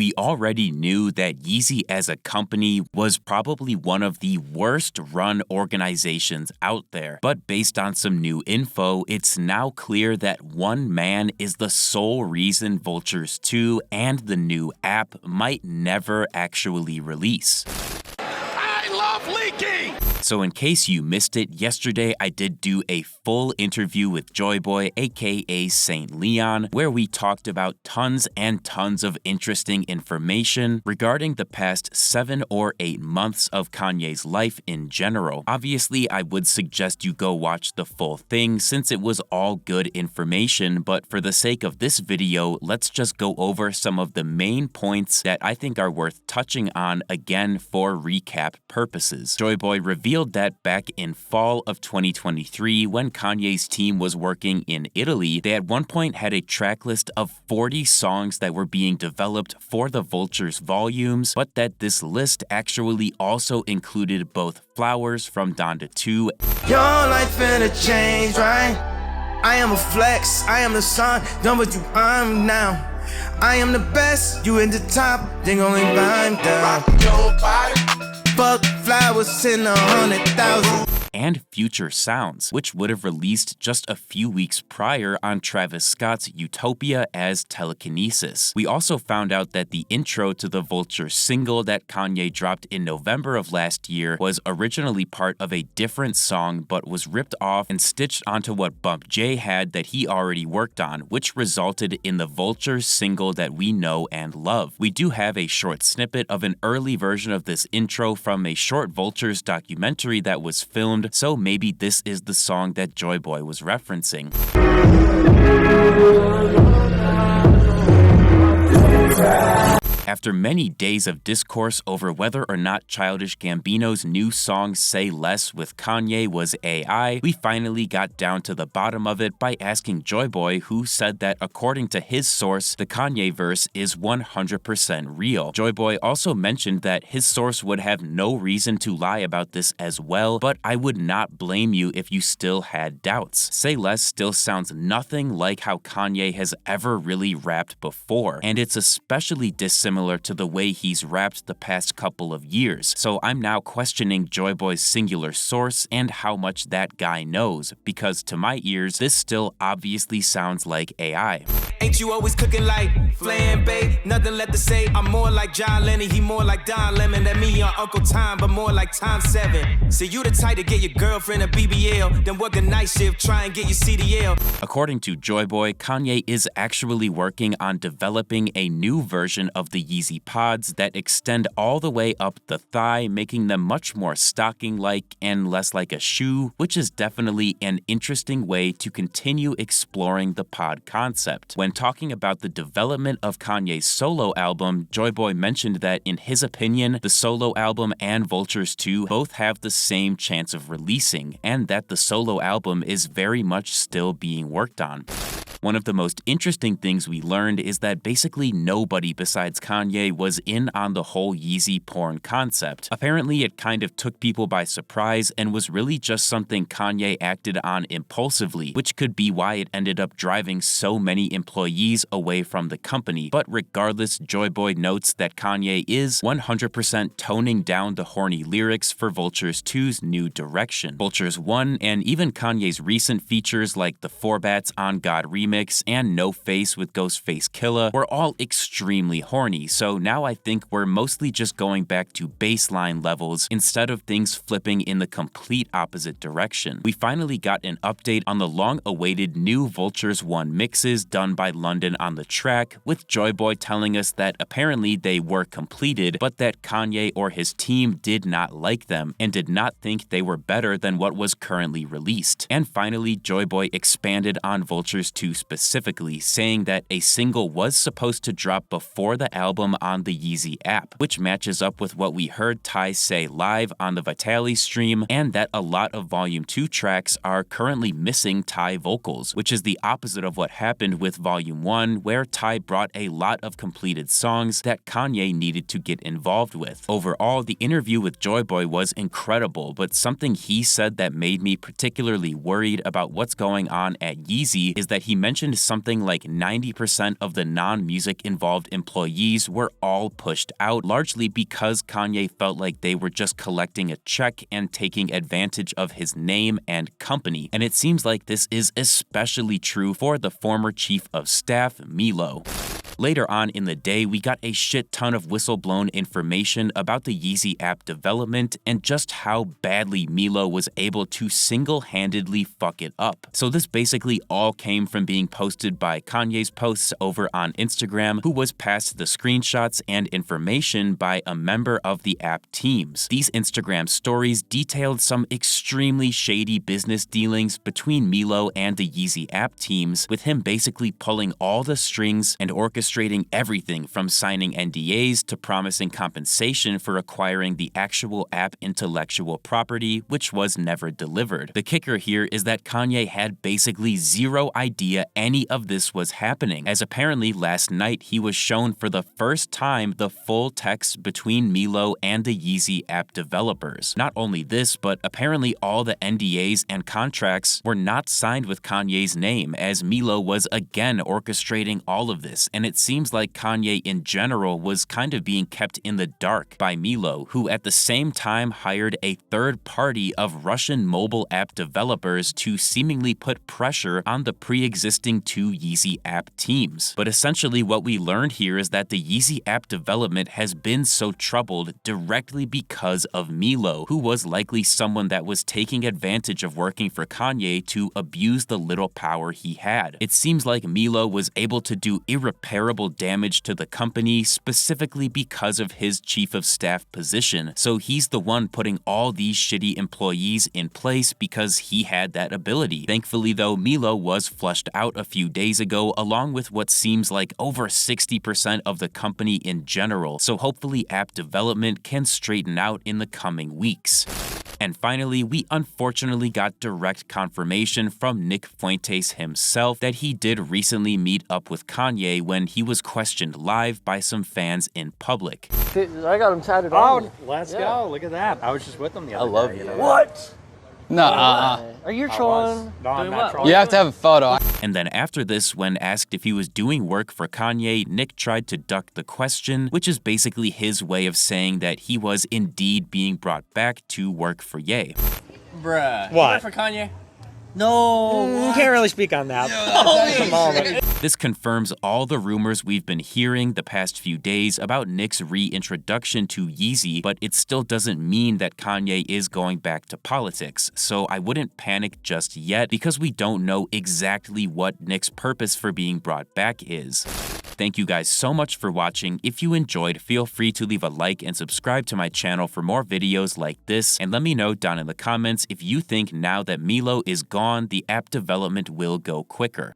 We already knew that Yeezy as a company was probably one of the worst run organizations out there, but based on some new info, it's now clear that one man is the sole reason Vultures 2 and the new app might never actually release. I love leaky! So in case you missed it, yesterday I did do a full interview with Joyboy, aka Saint Leon, where we talked about tons and tons of interesting information regarding the past 7 or 8 months of Kanye's life in general. Obviously, I would suggest you go watch the full thing since it was all good information, but for the sake of this video, let's just go over some of the main points that I think are worth touching on again for recap purposes. Joyboy revealed that back in fall of 2023, when Kanye's team was working in Italy, they at one point had a track list of 40 songs that were being developed for the Vultures volumes, but that this list actually also included both Flowers from Donda 2. Your life finna change, right? I am a flex, I am the sun, done what you I'm now. I am the best, you in the top, then only climb down. Fuck flowers in 100,000. And Future Sounds, which would have released just a few weeks prior on Travis Scott's Utopia as Telekinesis. We also found out that the intro to the Vultures single that Kanye dropped in November of last year was originally part of a different song but was ripped off and stitched onto what Bump J had that he already worked on, which resulted in the Vultures single that we know and love. We do have a short snippet of an early version of this intro from a short Vultures documentary that was filmed, so maybe this is the song that Joyboy was referencing. After many days of discourse over whether or not Childish Gambino's new song Say Less with Kanye was AI, we finally got down to the bottom of it by asking Joyboy, who said that according to his source, the Kanye verse is 100% real. Joyboy also mentioned that his source would have no reason to lie about this as well, but I would not blame you if you still had doubts. Say Less still sounds nothing like how Kanye has ever really rapped before, and it's especially dissimilar to the way he's rapped the past couple of years, so I'm now questioning Joyboy's singular source and how much that guy knows, because to my ears, this still obviously sounds like AI. Ain't you always cooking like flambe? Nothing left to say. I'm more like John Lennon, he more like Don Lemon than me on Uncle Tom, but more like Tom 7. So you the type to get your girlfriend a BBL, then work a night shift, try and get your CDL. According to Joyboy, Kanye is actually working on developing a new version of the Yeezy pods that extend all the way up the thigh, making them much more stocking-like and less like a shoe, which is definitely an interesting way to continue exploring the pod concept. When talking about the development of Kanye's solo album, Joyboy mentioned that in his opinion, the solo album and Vultures 2 both have the same chance of releasing, and that the solo album is very much still being worked on. One of the most interesting things we learned is that basically nobody besides Kanye was in on the whole Yeezy porn concept. Apparently, it kind of took people by surprise and was really just something Kanye acted on impulsively, which could be why it ended up driving so many employees away from the company. But regardless, Joyboy notes that Kanye is 100% toning down the horny lyrics for Vultures 2's new direction. Vultures 1 and even Kanye's recent features like the Forbats on God remix and No Face with Ghostface Killah were all extremely horny, so now I think we're mostly just going back to baseline levels instead of things flipping in the complete opposite direction. We finally got an update on the long-awaited new Vultures 1 mixes done by London on the Track, with Joyboy telling us that apparently they were completed, but that Kanye or his team did not like them and did not think they were better than what was currently released. And finally, Joyboy expanded on Vultures 2 specifically, saying that a single was supposed to drop before the album on the Yeezy app, which matches up with what we heard Ty say live on the Vitali stream, and that a lot of Volume 2 tracks are currently missing Ty vocals, which is the opposite of what happened with Volume 1, where Ty brought a lot of completed songs that Kanye needed to get involved with. Overall, the interview with Joyboy was incredible, but something he said that made me particularly worried about what's going on at Yeezy is that he mentioned mentioned something like 90% of the non-music involved employees were all pushed out, largely because Kanye felt like they were just collecting a check and taking advantage of his name and company. And it seems like this is especially true for the former chief of staff, Milo. Later on in the day, we got a shit ton of whistleblown information about the Yeezy app development and just how badly Milo was able to single-handedly fuck it up. So this basically all came from being posted by Kanye's posts over on Instagram, who was passed the screenshots and information by a member of the app teams. These Instagram stories detailed some extremely shady business dealings between Milo and the Yeezy app teams, with him basically pulling all the strings and orchestrating everything from signing NDAs to promising compensation for acquiring the actual app intellectual property, which was never delivered. The kicker here is that Kanye had basically zero idea any of this was happening, as apparently last night he was shown for the first time the full text between Milo and the Yeezy app developers. Not only this, but apparently all the NDAs and contracts were not signed with Kanye's name, as Milo was again orchestrating all of this, and it seems like Kanye in general was kind of being kept in the dark by Milo, who at the same time hired a third party of Russian mobile app developers to seemingly put pressure on the pre-existing two Yeezy app teams. But essentially what we learned here is that the Yeezy app development has been so troubled directly because of Milo, who was likely someone that was taking advantage of working for Kanye to abuse the little power he had. It seems like Milo was able to do irreparable damage to the company specifically because of his chief of staff position, so he's the one putting all these shitty employees in place because he had that ability. Thankfully though, Milo was flushed out a few days ago, along with what seems like over 60% of the company in general, so hopefully app development can straighten out in the coming weeks. And finally, we unfortunately got direct confirmation from Nick Fuentes himself that he did recently meet up with Kanye when he was questioned live by some fans in public. Dude, I got him tatted on. Oh, let's go. Look at that. I was just with them the other day. I love you. know? What? No, Are you trolling? No, I'm Doing not what? trolling. you have to have a photo. And then after this, when asked if he was doing work for Kanye, Nick tried to duck the question, which is basically his way of saying that he was indeed being brought back to work for Ye. Bruh. What? You work for Kanye? No, can't really speak on that. Come on. This confirms all the rumors we've been hearing the past few days about Nick's reintroduction to Yeezy, but it still doesn't mean that Kanye is going back to politics, so I wouldn't panic just yet because we don't know exactly what Nick's purpose for being brought back is. Thank you guys so much for watching. If you enjoyed, feel free to leave a like and subscribe to my channel for more videos like this, and let me know down in the comments if you think now that Milo is gone, the app development will go quicker.